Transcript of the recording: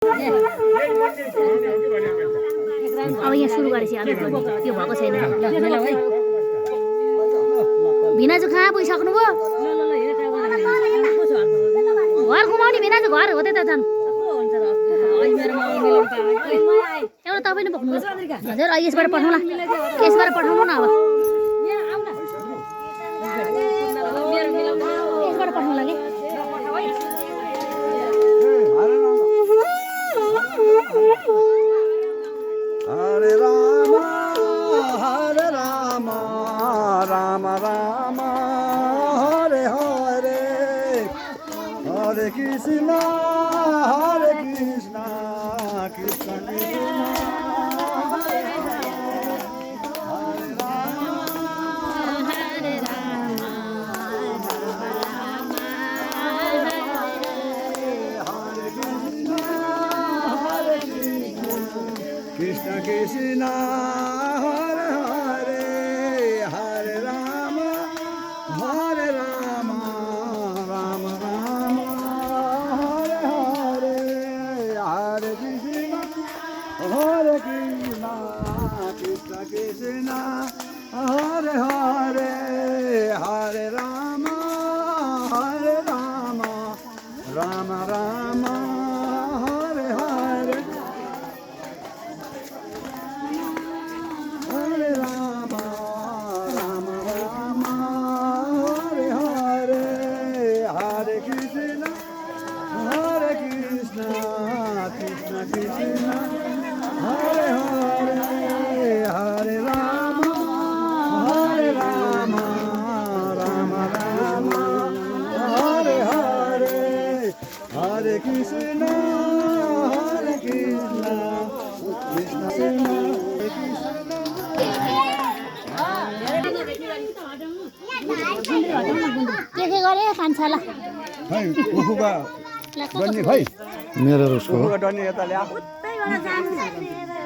अब यहाँ सुरु गरेपछि अब त्यो भएको छैन भिनाजु कहाँ पुगिसक्नु भयो घर घुमाउने भिनाजु घर हो त्यता जानु एउटा तपाईँले बोक्नु हजुर यसबाट पठाउला यसबाट पठाउनु न अब यसबाट पठाउनु लागि हरे राम राम राम हरे हरे हरे कृष्ण कृष्ण कृष्ण कृष्ण कृष्ण हरे हरे हरे राम राम राम हरे हरे हरे कृष्ण कृष्ण कृष्ण हरे हरे हरे राम राम राम हरे हरे हरे राम राम हरे हरे हरे कृष्ण कृष्ण कृष्ण हरे हरे हरे राम राम राम हरे हरे हरे कृष्ण कृष्ण कृष्ण के गरे खान्छला खै उखुका डन्नी खै मेरो उसको उखुका डन्नी यता ल्या उतैबाट जानु सक्ने